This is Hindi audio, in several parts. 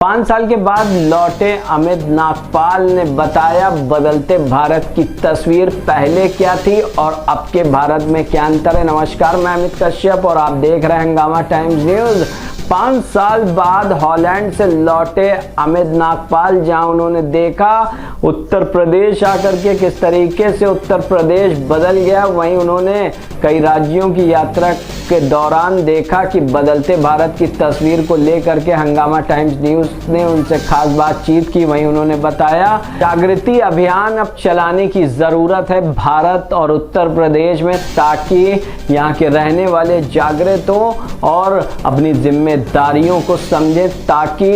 5 साल के बाद लौटे अमित नागपाल ने बताया बदलते भारत की तस्वीर पहले क्या थी और अब के भारत में क्या अंतर है। नमस्कार, मैं अमित कश्यप और आप देख रहे हैं हंगामा टाइम्स न्यूज। 5 साल बाद हॉलैंड से लौटे अमित नागपाल, जहां उन्होंने देखा उत्तर प्रदेश आकर के किस तरीके से उत्तर प्रदेश बदल गया, वहीं उन्होंने कई राज्यों की यात्रा के दौरान देखा कि बदलते भारत की तस्वीर को लेकर के हंगामा टाइम्स न्यूज ने उनसे खास बातचीत की। वहीं उन्होंने बताया जागृति अभियान अब चलाने की जरूरत है भारत और उत्तर प्रदेश में, ताकि यहाँ के रहने वाले जागृत हो और अपनी जिम्मेदारियों को समझे, ताकि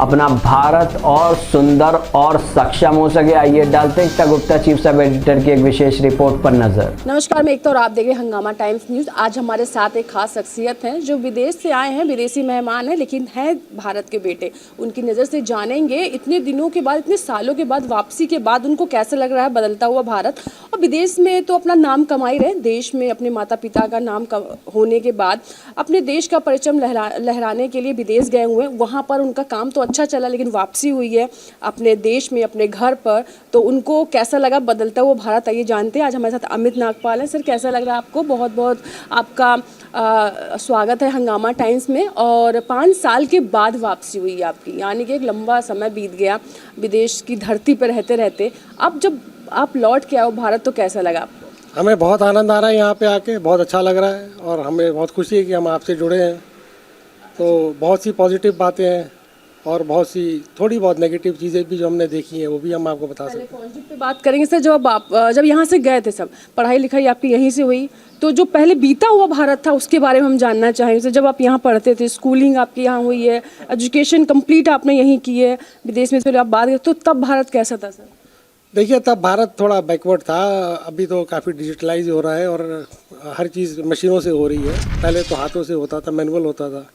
अपना भारत और सुंदर और सक्षम हो सके। आइए डालते हैं एकता गुप्ता, चीफ सब एडिटर की एक विशेष रिपोर्ट पर नजर। नमस्कार, मैं एकता और आप देख रहे हैं हंगामा टाइम्स न्यूज। आज हमारे साथ एक खास शख्सियत हैं जो विदेश से आए हैं, विदेशी मेहमान हैं, लेकिन हैं भारत के बेटे। उनकी नज़र से जानेंगे इतने दिनों के बाद, इतने सालों के बाद, वापसी के बाद उनको कैसा लग रहा है बदलता हुआ भारत। और विदेश में तो अपना नाम कमाई रहे, देश में अपने माता पिता का नाम होने के बाद अपने देश का परचम लहराने के लिए विदेश गए हुए हैं। वहाँ पर उनका काम तो अच्छा चला, लेकिन वापसी हुई है अपने देश में, अपने घर पर, तो उनको कैसा लगा बदलता हुआ भारत, आइए जानते हैं। आज हमारे साथ अमित नागपाल हैं। सर, कैसा लग रहा है आपको? बहुत बहुत आपका स्वागत है हंगामा टाइम्स में। और 5 साल के बाद वापसी हुई है आपकी, यानी कि एक लंबा समय बीत गया विदेश की धरती पर रहते रहते। अब जब आप लौट के आओ भारत, तो कैसा लगा आपको? हमें बहुत आनंद आ रहा है यहाँ पे आके, बहुत अच्छा लग रहा है और हमें बहुत खुशी है कि हम आपसे जुड़े हैं। तो बहुत सी पॉजिटिव बातें हैं और बहुत सी थोड़ी बहुत नेगेटिव चीज़ें भी जो हमने देखी हैं, वो भी हम आपको बता सकते हैं। पॉजिटिव पे बात करेंगे सर। जब यहाँ से गए थे, सब पढ़ाई लिखाई आपकी यहीं से हुई, तो जो पहले बीता हुआ भारत था उसके बारे में हम जानना चाहेंगे सर। जब आप यहाँ पढ़ते थे, स्कूलिंग आपकी यहाँ हुई है, एजुकेशन कंप्लीट आपने यहीं की है, विदेश में फिर आप बात करें, तो तब भारत कैसा था सर? देखिए, तब भारत थोड़ा बैकवर्ड था। अभी तो काफ़ी डिजिटलाइज हो रहा है और हर चीज़ मशीनों से हो रही है। पहले तो हाथों से होता था, मैनुअल होता था।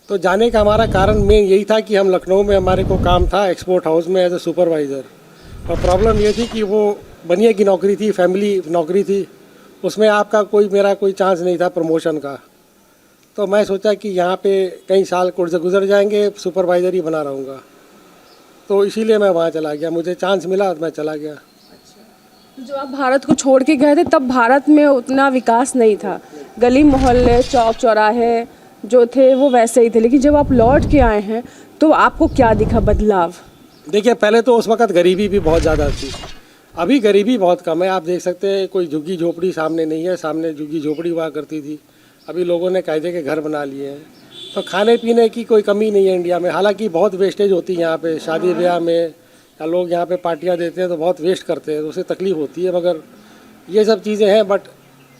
तो जाने का हमारा कारण मेन यही था कि हम लखनऊ में, हमारे को काम था एक्सपोर्ट हाउस में एज ए सुपरवाइज़र। और प्रॉब्लम ये थी कि वो बनिए की नौकरी थी, फैमिली नौकरी थी, उसमें आपका मेरा कोई चांस नहीं था प्रमोशन का। तो मैं सोचा कि यहाँ पे कई साल गुजर जाएंगे, सुपरवाइज़र ही बना रहूँगा। तो इसीलिए मैं वहाँ चला गया, मुझे चांस मिला तो मैं चला गया। अच्छा, जब आप भारत को छोड़ के गए थे तब भारत में उतना विकास नहीं था, गली मोहल्ले चौक चौराहे जो थे वो वैसे ही थे, लेकिन जब आप लौट के आए हैं तो आपको क्या दिखा बदलाव? देखिए, पहले तो उस वक्त गरीबी भी बहुत ज़्यादा थी, अभी गरीबी बहुत कम है। आप देख सकते हैं कोई झुग्गी झोपड़ी सामने नहीं है, सामने झुग्गी झोपड़ी हुआ करती थी, अभी लोगों ने कायदे के घर बना लिए हैं। तो खाने पीने की कोई कमी नहीं है इंडिया में। हालांकि बहुत वेस्टेज होती है यहाँ पे, शादी ब्याह में या लोग यहाँ पे पार्टियाँ देते हैं तो बहुत वेस्ट करते हैं, तो उससे तकलीफ़ होती है। मगर ये सब चीज़ें हैं, बट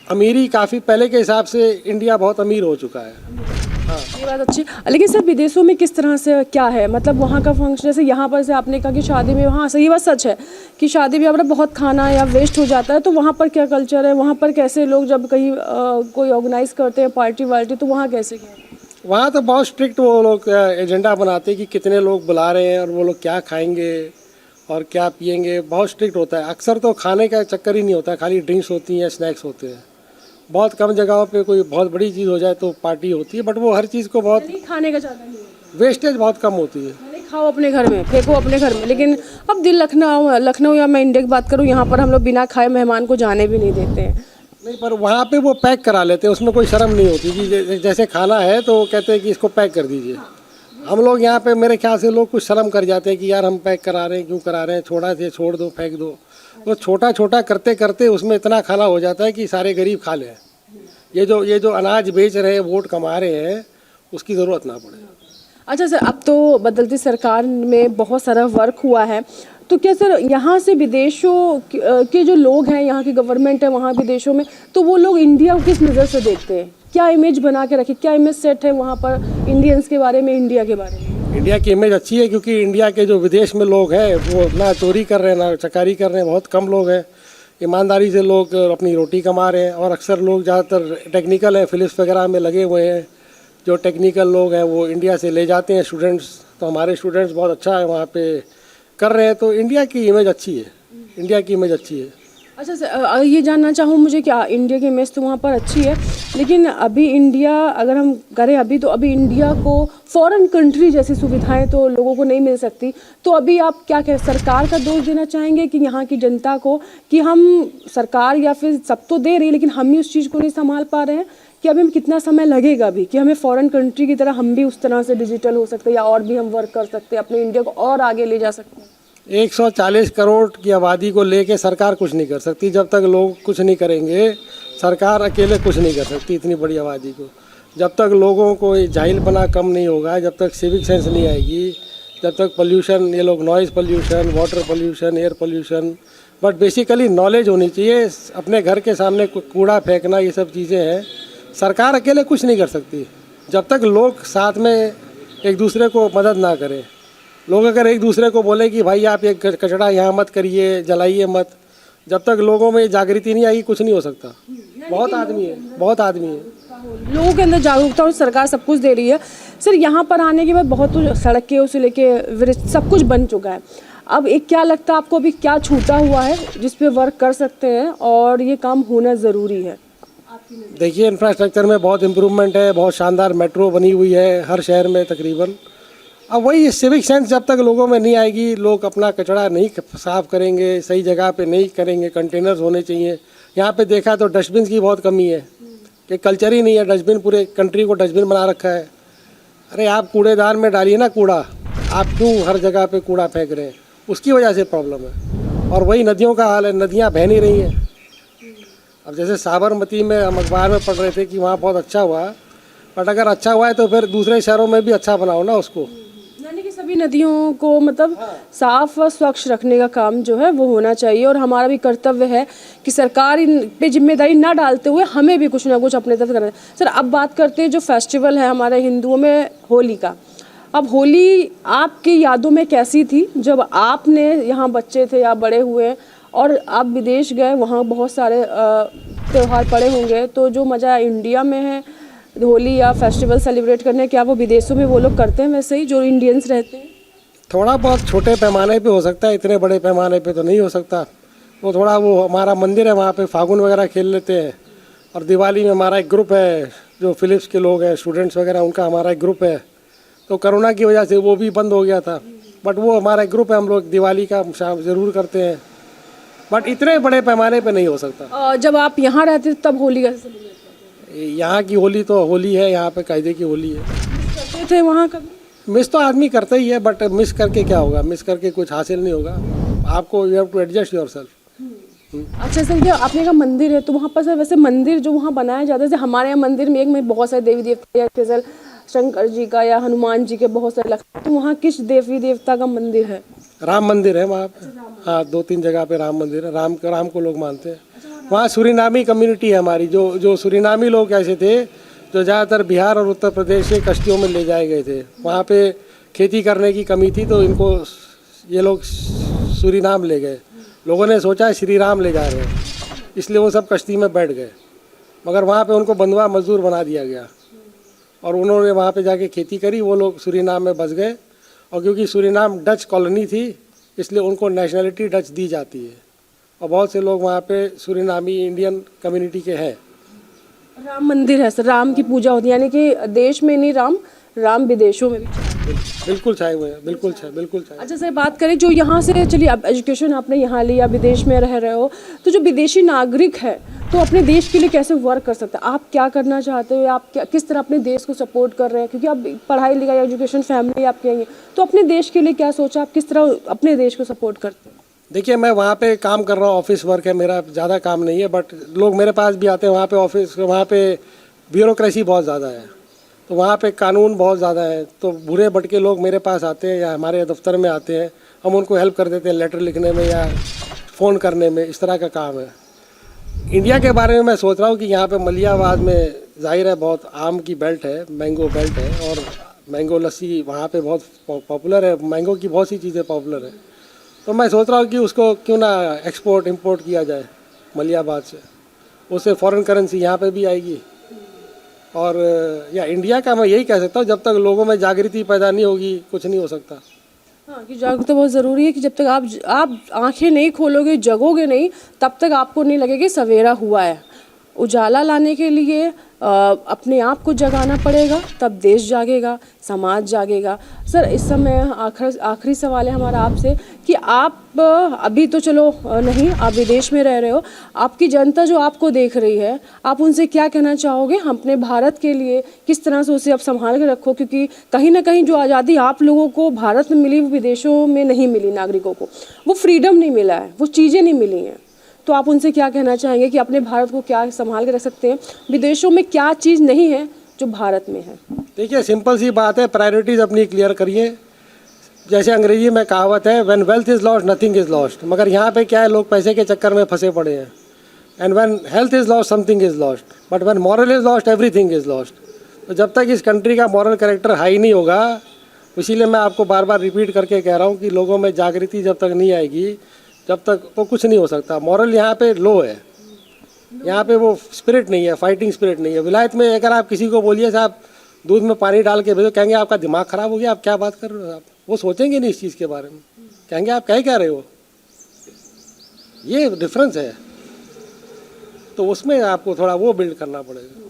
अमीरी काफ़ी पहले के हिसाब से इंडिया बहुत अमीर हो चुका है। हाँ, ये बात अच्छी। लेकिन सर, विदेशों में किस तरह से क्या है, मतलब वहाँ का फंक्शन, जैसे यहाँ पर से आपने कहा कि शादी में, वहाँ सही बात सच है कि शादी में बहुत खाना या वेस्ट हो जाता है, तो वहाँ पर क्या कल्चर है? वहाँ पर कैसे लोग जब कहीं कोई ऑर्गेनाइज करते हैं पार्टी वार्टी, तो वहाँ कैसे क्या? वहाँ तो बहुत स्ट्रिक्ट वो लोग एजेंडा बनाते हैं कि कितने लोग बुला रहे हैं और वो लोग क्या खाएंगे और क्या पिएंगे, बहुत स्ट्रिक्ट होता है। अक्सर तो खाने का चक्कर ही नहीं होता, खाली ड्रिंक्स होती हैं, स्नैक्स होते हैं। बहुत कम जगहों पे कोई बहुत बड़ी चीज़ हो जाए तो पार्टी होती है, बट वो हर चीज़ को बहुत खाने का ज़्यादा नहीं, वेस्टेज बहुत कम होती है। खाओ अपने घर में, फेंको अपने घर में। लेकिन अब दिल लखनऊ या मैं इंडिया की बात करूँ, यहाँ पर हम लोग बिना खाए मेहमान को जाने भी नहीं देते हैं। नहीं, पर वहाँ पे वो पैक करा लेते हैं, उसमें कोई शर्म नहीं होती कि जैसे खाना है तो वो कहते हैं कि इसको पैक कर दीजिए। हम लोग यहाँ पे मेरे ख्याल से लोग कुछ शर्म कर जाते हैं कि यार हम पैक करा रहे हैं, क्यों करा रहे हैं, छोड़ दो, फेंक दो। वो छोटा छोटा करते करते उसमें इतना खाना हो जाता है कि सारे गरीब खा लें। ये जो अनाज बेच रहे हैं, वोट कमा रहे हैं, उसकी ज़रूरत ना पड़े। अच्छा सर, अब तो बदलती सरकार में बहुत सारा वर्क हुआ है, तो क्या सर यहाँ से विदेशों के जो लोग हैं, यहाँ की गवर्नमेंट है वहाँ विदेशों में, तो वो लोग इंडिया को किस नज़र से देखते हैं? क्या इमेज बना के रखे, क्या इमेज सेट है वहाँ पर इंडियंस के बारे में, इंडिया के बारे में? इंडिया की इमेज अच्छी है, क्योंकि इंडिया के जो विदेश में लोग हैं वो ना चोरी कर रहे हैं ना चकारी कर रहे हैं, बहुत कम लोग हैं। ईमानदारी से लोग अपनी रोटी कमा रहे हैं और अक्सर लोग ज़्यादातर टेक्निकल है, फिलिप्स वगैरह में लगे हुए हैं। जो टेक्निकल लोग हैं वो इंडिया से ले जाते हैं स्टूडेंट्स, तो हमारे स्टूडेंट्स बहुत अच्छा है वहाँ पे कर रहे हैं। तो इंडिया की इमेज अच्छी है, इंडिया की इमेज अच्छी है। अच्छा सर, ये जानना चाहूँ मुझे, क्या इंडिया की इमेज तो वहाँ पर अच्छी है, लेकिन अभी इंडिया अगर हम करें अभी तो अभी इंडिया को फॉरेन कंट्री जैसी सुविधाएं तो लोगों को नहीं मिल सकती। तो अभी आप क्या कहें, सरकार का दोष देना चाहेंगे कि यहाँ की जनता को, कि हम सरकार या फिर सब तो दे रही है लेकिन हम ही उस चीज़ को नहीं संभाल पा रहे हैं, कि अभी हम कितना समय लगेगा भी कि हमें फॉरेन कंट्री की तरह हम भी उस तरह से डिजिटल हो सकते हैं या और भी हम वर्क कर सकते हैं, अपने इंडिया को और आगे ले जा सकते हैं? 140 करोड़ की आबादी को लेके सरकार कुछ नहीं कर सकती। जब तक लोग कुछ नहीं करेंगे, सरकार अकेले कुछ नहीं कर सकती इतनी बड़ी आबादी को। जब तक लोगों को ये जाहिलपना कम नहीं होगा, जब तक सिविक सेंस नहीं आएगी, जब तक पोल्यूशन, ये लोग noise pollution, water pollution, air pollution, but basically knowledge होनी चाहिए। अपने घर के सामने कूड़ा फेंकना, ये सब चीज़ें हैं, सरकार अकेले कुछ नहीं कर सकती। जब तक लोग साथ में एक दूसरे को मदद ना करें, लोग अगर एक दूसरे को बोले कि भाई आप ये कचरा यहाँ मत करिए, जलाइए मत, जब तक लोगों में जागृति नहीं आएगी कुछ नहीं हो सकता। बहुत आदमी है लोगों के अंदर जागरूकता और सरकार सब कुछ दे रही है। सर यहाँ पर आने के बाद बहुत सड़कें से लेके ब्रिज सब कुछ बन चुका है। अब एक क्या लगता है आपको, अभी क्या छूटा हुआ है जिस पे वर्क कर सकते हैं और ये काम होना ज़रूरी है? देखिए, इंफ्रास्ट्रक्चर में बहुत इम्प्रूवमेंट है, बहुत शानदार मेट्रो बनी हुई है हर शहर में तकरीबन। अब वही सिविक सेंस जब तक लोगों में नहीं आएगी, लोग अपना कचरा नहीं साफ़ करेंगे, सही जगह पे नहीं करेंगे, कंटेनर्स होने चाहिए। यहाँ पे देखा तो डस्टबिन की बहुत कमी है, कि कल्चर ही नहीं है डस्टबिन, पूरे कंट्री को डस्टबिन बना रखा है। अरे आप कूड़ेदान में डालिए ना कूड़ा, आप क्यों हर जगह पे कूड़ा फेंक रहे हैं? उसकी वजह से प्रॉब्लम है। और वही नदियों का हाल है, नदियाँ बह नहीं रही हैं। अब जैसे साबरमती में हम अखबार में पढ़ रहे थे कि वहाँ बहुत अच्छा हुआ, बट अगर अच्छा हुआ है तो फिर दूसरे शहरों में भी अच्छा बनाओ ना उसको। यानी कि सभी नदियों को मतलब साफ व स्वच्छ रखने का काम जो है वो होना चाहिए और हमारा भी कर्तव्य है कि सरकार इन पे जिम्मेदारी ना डालते हुए हमें भी कुछ ना कुछ अपने तरफ करना है। सर अब बात करते हैं जो फेस्टिवल है हमारे हिंदुओं में, होली का। अब होली आपकी यादों में कैसी थी जब आपने यहाँ बच्चे थे या बड़े हुए और आप विदेश गए, वहाँ बहुत सारे त्यौहार पड़े होंगे, तो जो मज़ा इंडिया में है होली या फेस्टिवल सेलिब्रेट करने, क्या वो विदेशों में वो लोग करते हैं वैसे ही जो इंडियंस रहते हैं? थोड़ा बहुत छोटे पैमाने पे हो सकता है, इतने बड़े पैमाने पे तो नहीं हो सकता। वो थोड़ा, वो हमारा मंदिर है वहाँ पे फागुन वगैरह खेल लेते हैं। और दिवाली में हमारा एक ग्रुप है जो फिलिप्स के लोग हैं, स्टूडेंट्स वगैरह, उनका हमारा एक ग्रुप है। तो कोरोना की वजह से वो भी बंद हो गया था, बट वो हमारा एक ग्रुप है, हम लोग दिवाली का ज़रूर करते हैं, बट इतने बड़े पैमाने पे नहीं हो सकता। जब आप यहाँ रहते थे तब होली कैसे सेलिब्रेट करते थे? यहाँ की होली तो होली है, यहाँ पे कायदे की होली है। करते थे वहाँ कभी? मिस तो आदमी करता ही है, बट मिस करके क्या होगा? मिस करके कुछ हासिल नहीं होगा। आपको you have to adjust yourself. अच्छा सर, जो आपने कहा मंदिर है, तो वहाँ पर सर वैसे मंदिर जो वहाँ बनाया जाता है, जैसे हमारे यहाँ मंदिर में एक में बहुत सारे देवी देवता, जैसे शंकर जी का या हनुमान जी के बहुत सारे लगते हैं, तो वहाँ किस देवी देवता का मंदिर है? राम मंदिर है वहाँ पे। हाँ, 2-3 जगह पे राम मंदिर है। राम को लोग मानते हैं। वहाँ सूरीनामी कम्युनिटी है हमारी, जो सूरीनामी लोग ऐसे थे जो ज़्यादातर बिहार और उत्तर प्रदेश से कश्तियों में ले जाए गए थे। वहाँ पे खेती करने की कमी थी तो इनको ये लोग सूरीनाम ले गए। लोगों ने सोचा श्री राम ले जा रहे हैं, इसलिए वो सब कश्ती में बैठ गए, मगर वहाँ पे उनको बंधुआ मजदूर बना दिया गया और उन्होंने वहाँ पे जाके खेती करी। वो लोग सूरीनाम में बस गए और क्योंकि सूरीनाम डच कॉलोनी थी इसलिए उनको नेशनलिटी डच दी जाती है और बहुत से लोग वहाँ पे सूरीनामी इंडियन कम्युनिटी के हैं। राम मंदिर है सर, राम की पूजा होती है, यानी कि देश में नहीं राम विदेशों में भी बिल्कुल छाए हुए हैं, बिल्कुल छाए। अच्छा सर, बात करें जो यहाँ से, चलिए अब एजुकेशन आपने यहाँ लिया, विदेश में रह रहे हो, तो जो विदेशी नागरिक है तो अपने देश के लिए कैसे वर्क कर सकता है? आप क्या करना चाहते हो, आप क्या किस तरह अपने देश को सपोर्ट कर रहे हैं? क्योंकि आप पढ़ाई लिखाई एजुकेशन फैमिली आपकी है, तो अपने देश के लिए क्या सोचा, आप किस तरह अपने देश को सपोर्ट करते हैं? देखिए, मैं वहाँ पे काम कर रहा हूँ, ऑफिस वर्क है मेरा, ज़्यादा काम नहीं है, बट लोग मेरे पास भी आते हैं वहाँ पे ऑफिस, वहाँ पे ब्यूरोक्रेसी बहुत ज़्यादा है, तो वहाँ पे कानून बहुत ज़्यादा है, तो भूरे भटके लोग मेरे पास आते हैं या हमारे दफ्तर में आते हैं, हम उनको हेल्प कर देते हैं लेटर लिखने में या फ़ोन करने में, इस तरह का काम है। इंडिया के बारे में मैं सोच रहा हूँ कि यहाँ पे मलियाबाद में जाहिर है बहुत आम की बेल्ट है, मैंगो बेल्ट है और मैंगो लस्सी वहाँ पे बहुत पॉपुलर है, मैंगो की बहुत सी चीज़ें पॉपुलर है, तो मैं सोच रहा हूँ कि उसको क्यों ना एक्सपोर्ट इंपोर्ट किया जाए मलियाबाद से, उससे फॉरेन करेंसी यहाँ पे भी आएगी। और या इंडिया का मैं यही कह सकता हूँ, जब तक लोगों में जागृति पैदा नहीं होगी कुछ नहीं हो सकता। हाँ, कि जागरूकता बहुत ज़रूरी है कि जब तक आप आंखें नहीं खोलोगे, जगोगे नहीं, तब तक आपको नहीं लगेगा कि सवेरा हुआ है। उजाला लाने के लिए अपने आप को जगाना पड़ेगा, तब देश जागेगा, समाज जागेगा। सर, इस समय आखिरी सवाल है हमारा आपसे कि आप अभी तो चलो नहीं, आप विदेश में रह रहे हो, आपकी जनता जो आपको देख रही है, आप उनसे क्या कहना चाहोगे? हम अपने भारत के लिए किस तरह से उसे आप संभाल के रखो, क्योंकि कहीं ना कहीं जो आज़ादी आप लोगों को भारत में मिली वो विदेशों में नहीं मिली, नागरिकों को वो फ्रीडम नहीं मिला है, वो चीज़ें नहीं मिली हैं। तो आप उनसे क्या कहना चाहेंगे कि अपने भारत को क्या संभाल के रख सकते हैं, विदेशों में क्या चीज़ नहीं है जो भारत में है? देखिए, सिंपल सी बात है, प्रायोरिटीज़ अपनी क्लियर करिए। जैसे अंग्रेजी में कहावत है, when wealth is lost nothing is lost. मगर यहाँ पे क्या है, लोग पैसे के चक्कर में फंसे पड़े हैं। And when health is lost something is lost, but when moral is lost everything is lost. तो जब तक इस कंट्री का मॉरल कैरेक्टर हाई नहीं होगा, इसीलिए मैं आपको बार बार रिपीट करके कह रहा हूँ कि लोगों में जागृति जब तक नहीं आएगी, जब तक तो कुछ नहीं हो सकता। मॉरल यहाँ पे लो है, यहाँ पे वो स्पिरिट नहीं है, फाइटिंग स्पिरिट नहीं है। विलायत में अगर आप किसी को बोलिए साहब दूध में पानी डाल के भेजो, कहेंगे आपका दिमाग ख़राब हो गया, आप क्या बात कर रहे हो आप। वो सोचेंगे नहीं इस चीज़ के बारे में, कहेंगे आप क्या रहे हो। ये डिफरेंस है, तो उसमें आपको थोड़ा वो बिल्ड करना पड़ेगा।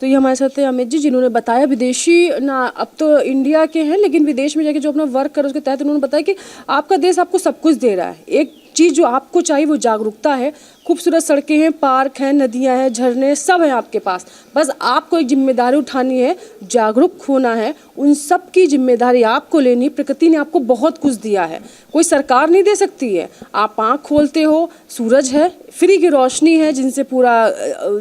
तो ये हमारे साथ है अमित जी, जिन्होंने बताया विदेशी ना अब तो इंडिया के हैं, लेकिन विदेश में जाके जो अपना वर्क कर उसके तहत उन्होंने बताया कि आपका देश आपको सब कुछ दे रहा है। एक चीज़ जो आपको चाहिए वो जागरूकता है। खूबसूरत सड़कें हैं, पार्क हैं, नदियां हैं, झरने सब हैं आपके पास। बस आपको एक जिम्मेदारी उठानी है, जागरूक होना है, उन सब की जिम्मेदारी आपको लेनी। प्रकृति ने आपको बहुत कुछ दिया है, कोई सरकार नहीं दे सकती है। आप आँख खोलते हो, सूरज है, फ्री की रोशनी है जिनसे पूरा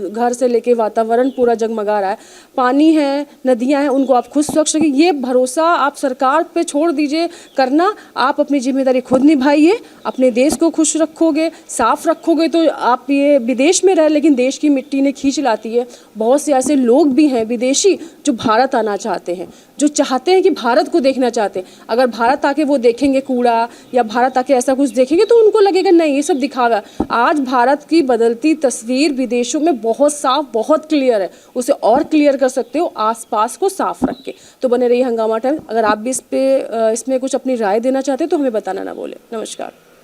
घर से लेके वातावरण पूरा जगमगा रहा है, पानी है, नदियां हैं, उनको आप खुद स्वच्छ रखिए। ये भरोसा आप सरकार पे छोड़ दीजिए करना, आप अपनी जिम्मेदारी खुद निभाइए। अपने देश को खुश रखोगे, साफ रखोगे, तो आप ये विदेश में रहे लेकिन देश की मिट्टी ने खींच लाती है। बहुत से ऐसे लोग भी हैं विदेशी जो भारत आना चाहते हैं, जो चाहते हैं कि भारत को देखना चाहते हैं। अगर भारत आके वो देखेंगे कूड़ा या भारत आके ऐसा कुछ देखेंगे तो उनको लगेगा नहीं, ये सब दिखावा। आज भारत की बदलती तस्वीर विदेशों में बहुत साफ, बहुत क्लियर है। उसे और क्लियर कर सकते हो आसपास को साफ रख के। तो बने रहिए हंगामा टाइम। अगर आप भी इसमें कुछ अपनी राय देना चाहते हैं तो हमें बताना ना भूलें। नमस्कार।